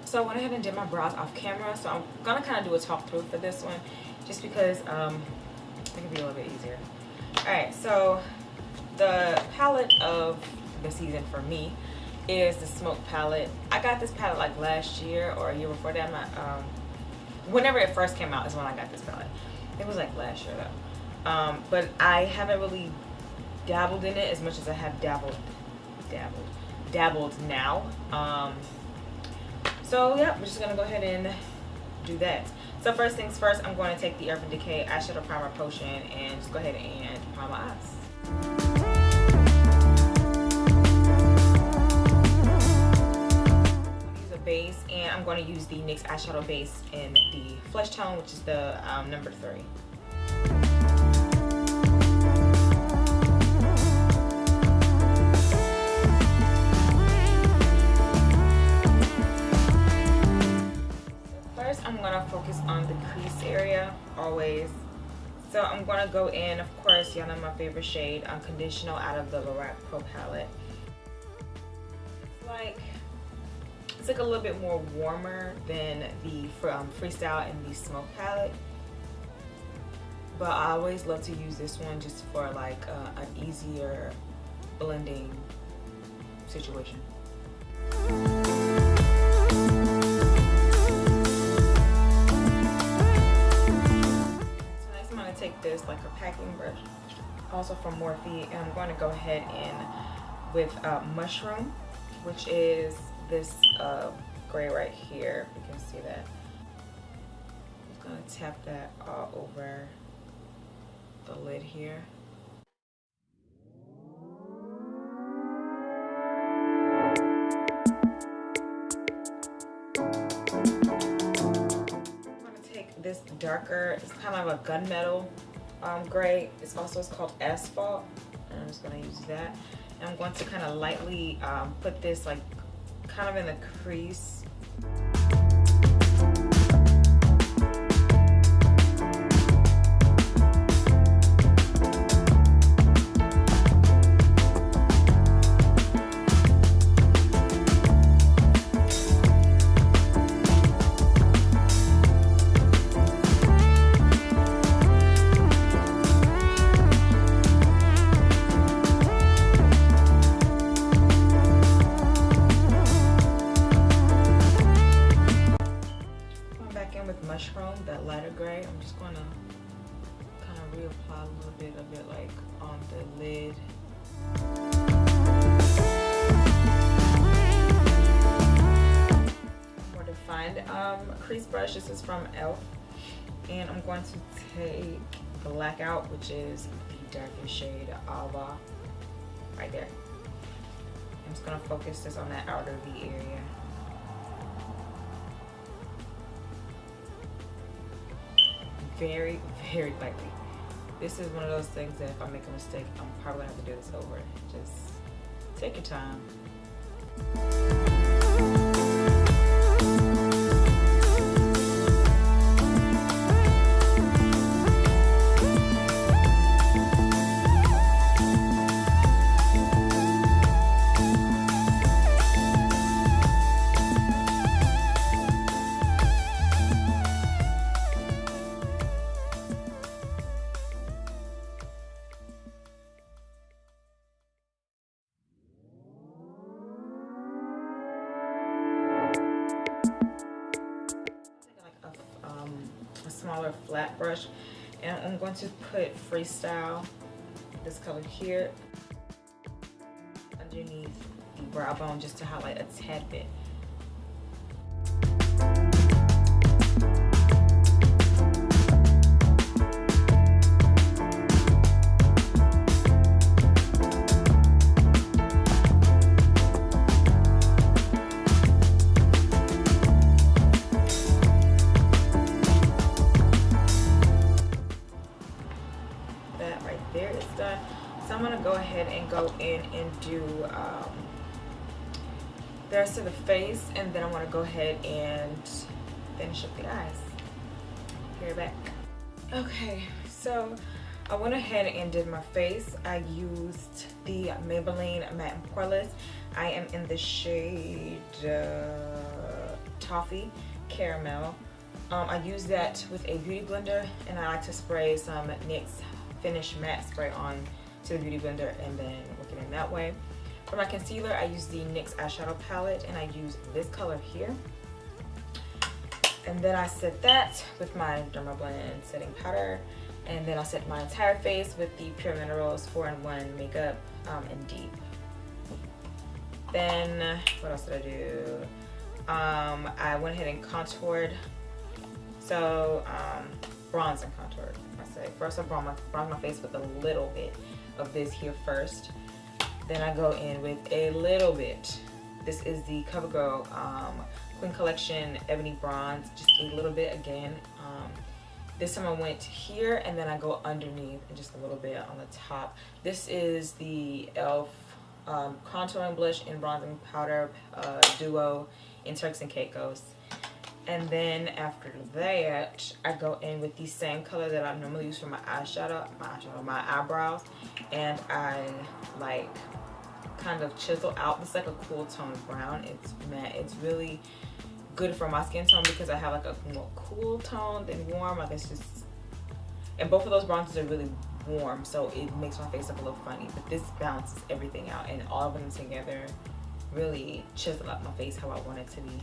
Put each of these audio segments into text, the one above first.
So I went ahead and did my brows off camera, so I'm gonna kind of do a talk through for this one just because it can be a little bit easier. Alright, so the palette of the season for me is the Smoke palette. I got this palette like last year or a year before that. I'm not, whenever it first came out is when I got this palette. It was like last year though. But I haven't really dabbled in it as much as I have dabbled now. So yeah, we're just gonna go ahead and do that. So first things first, I'm going to take the Urban Decay eyeshadow primer potion and just go ahead and prime my eyes. Base, and I'm going to use the NYX eyeshadow base in the flesh tone, which is the number 3. So first I'm going to focus on the crease area always. So I'm going to go in, of course, y'all know my favorite shade, Unconditional, out of the Lorac Pro palette. It's like a little bit more warmer than the Freestyle and the Smoke palette, but I always love to use this one just for like an easier blending situation. So next I'm going to take this like a packing brush, also from Morphe, and I'm going to go ahead and with Mushroom, which is this gray right here. You can see that. I'm just gonna tap that all over the lid here. I'm gonna take this darker, it's kind of a gunmetal gray. It's called Asphalt, and I'm just gonna use that. And I'm going to kind of lightly put this like kind of in the crease. Mushroom, that lighter gray. I'm just going to kind of reapply a little bit of it like on the lid. More defined crease brush. This is from e.l.f. And I'm going to take Blackout, which is the darkest shade, Ava, right there. I'm just going to focus this on that outer V area. Very, very lightly. This is one of those things that if I make a mistake, I'm probably gonna have to do this over. Just take your time. Smaller flat brush, and I'm going to put Freestyle, this color here, underneath the brow bone just to highlight a tad bit. So I'm going to go ahead and go in and do the rest of the face, and then I want to go ahead and finish up the eyes. Here back. Okay, so I went ahead and did my face. I used the Maybelline Matte and Poreless. I am in the shade Toffe Caramel. I use that with a beauty blender, and I like to spray some NYX Finish Matte Spray on to the beauty blender and then work it in that way. For my concealer, I use the NYX eyeshadow palette, and I use this color here. And then I set that with my Dermablend setting powder, and then I set my entire face with the Pure Minerals 4-in-1 Makeup in Deep. Then, what else did I do? I went ahead and contoured. So, bronze and contoured, I say. First I bronze my face with a little bit of this here first. Then I go in with a little bit. This is the CoverGirl Queen Collection Ebony Bronze, just a little bit again. This time I went here, and then I go underneath and just a little bit on the top. This is the e.l.f. Contouring Blush and Bronzing Powder Duo in Turks and Caicos. And then after that, I go in with the same color that I normally use for my eyebrows, and I like kind of chisel out. It's like a cool tone brown. It's matte. It's really good for my skin tone because I have like a more cool tone than warm. Like it's just, and both of those bronzes are really warm, so it makes my face look a little funny. But this balances everything out, and all of them together really chisel out my face how I want it to be.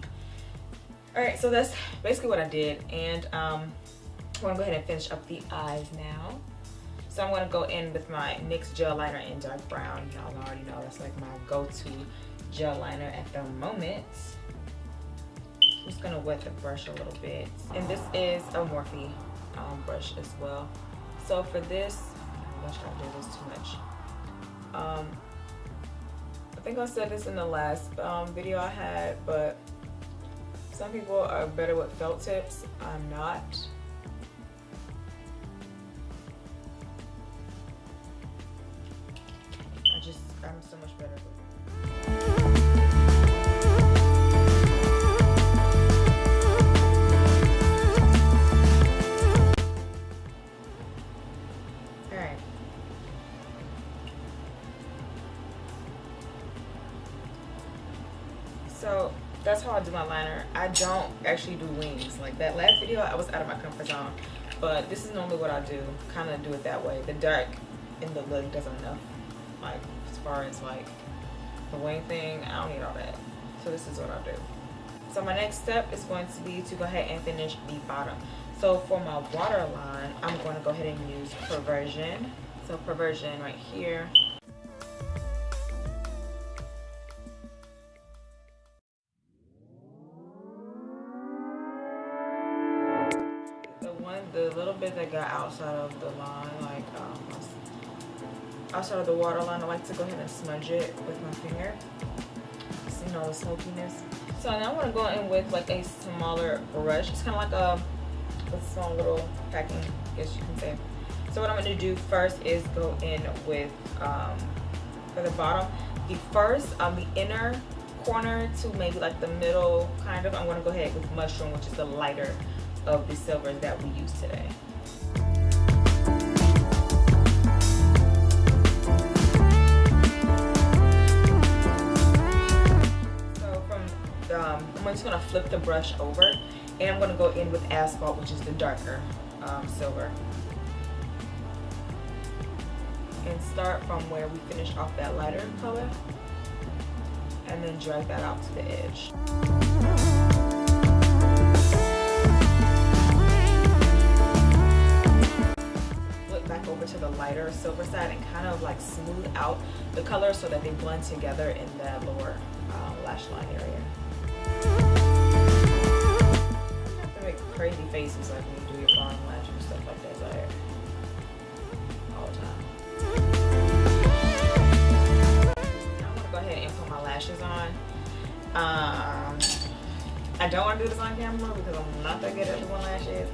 Alright, so that's basically what I did, and I'm going to go ahead and finish up the eyes now. So I'm going to go in with my NYX gel liner in dark brown. Y'all already know that's like my go-to gel liner at the moment. I'm just going to wet the brush a little bit. And this is a Morphe brush as well. So for this, I'm not trying to do this too much. I think I said this in the last video I had, but some people are better with felt tips. I'm not. I'm so much better with it. Alright. So that's how I do my liner. I don't actually do wings. Like that last video, I was out of my comfort zone. But this is normally what I do. Kind of do it that way. The dark in the look doesn't enough. Like as far as like the wing thing, I don't need all that. So this is what I do. So my next step is going to be to go ahead and finish the bottom. So for my waterline, I'm going to go ahead and use Perversion. So Perversion right here. The little bit that got outside of the line, like outside of the waterline, I like to go ahead and smudge it with my finger. So, you know, the smokiness. So now I'm going to go in with like a smaller brush. It's kind of like a small little packing, I guess you can say. So what I'm going to do first is go in with, for the bottom, the inner corner to maybe like the middle kind of. I'm going to go ahead with Mushroom, which is the lighter of the silvers that we use today. So I'm just gonna flip the brush over, and I'm gonna go in with Asphalt, which is the darker silver, and start from where we finished off that lighter color, and then drag that out to the edge. Back over to the lighter silver side and kind of like smooth out the color so that they blend together in that lower lash line area. You have to make crazy faces like when you do your bottom lash and stuff like that, like all the time. Now I'm gonna go ahead and put my lashes on. I don't want to do this on camera because I'm not that good at doing lashes.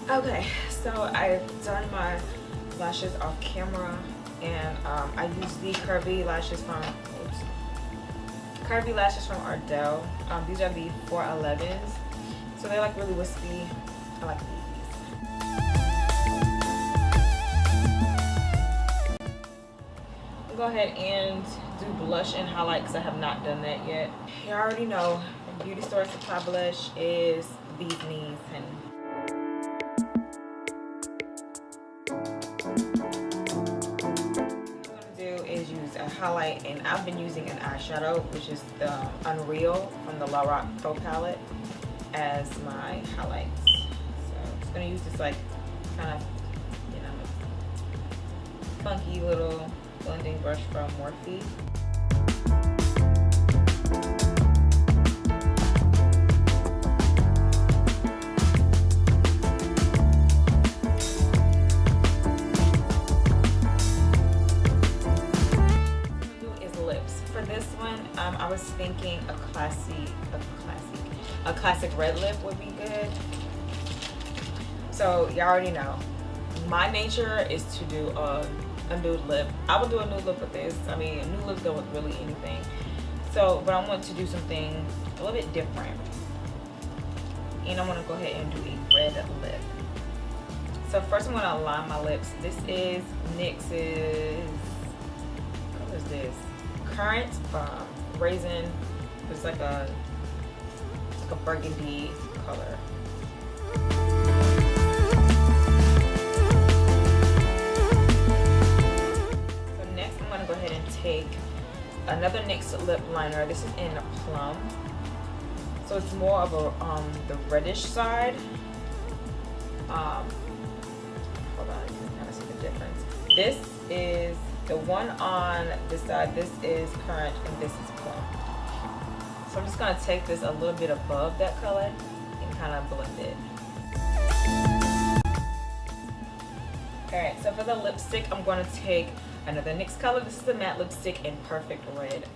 Okay, so I've done my lashes off camera, and I use the Curvy lashes from Ardell. These are the 411s, so they're like really wispy. I like these. I'll go ahead and do blush and highlight because I have not done that yet. You already know, Beauty Store Supply blush is these knees, honey. Is use a highlight, and I've been using an eyeshadow, which is the Unreal from the Lorac Pro palette, as my highlights. So I'm just gonna use this like kind of, you know, funky little blending brush from Morphe. I was thinking a classic red lip would be good. So you already know, my nature is to do a nude lip. I would do a nude lip with this. I mean, a nude lip go with really anything. So, but I want to do something a little bit different, and I want to go ahead and do a red lip. So first I'm going to align my lips. This is NYX's, what is this? Currant Raisin. It's like a burgundy color. So next I'm gonna go ahead and take another NYX lip liner. This is in a Plum. So it's more of a the reddish side. Hold on, you can kind of see the difference. This is the one on this side. This is Currant and this is Plum. So I'm just gonna take this a little bit above that color and kind of blend it. Alright, so for the lipstick, I'm gonna take another NYX color. This is a matte lipstick in Perfect Red.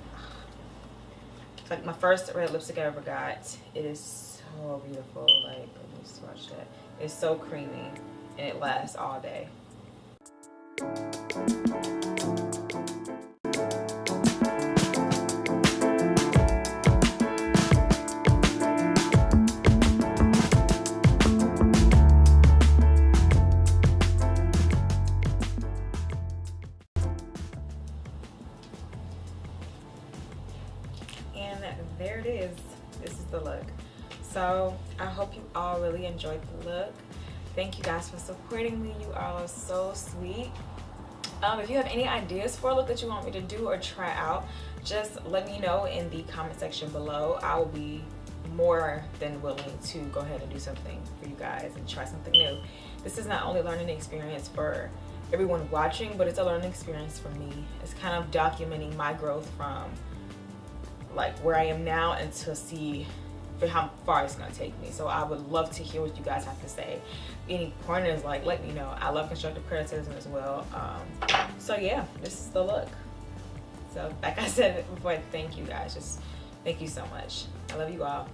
It's like my first red lipstick I ever got. It is so beautiful. Like, let me swatch that. It's so creamy and it lasts all day. And there it is. This is the look. So I hope you all really enjoyed the look. Thank you guys for supporting me. You all are so sweet. If you have any ideas for a look that you want me to do or try out, just let me know in the comment section below. I will be more than willing to go ahead and do something for you guys and try something new. This is not only a learning experience for everyone watching, but it's a learning experience for me. It's kind of documenting my growth from like where I am now and to see for how far it's gonna take me. So I would love to hear what you guys have to say. Any pointers, like, let me know. I love constructive criticism as well. So yeah, this is the look. So like I said before, thank you guys. Just thank you so much. I love you all.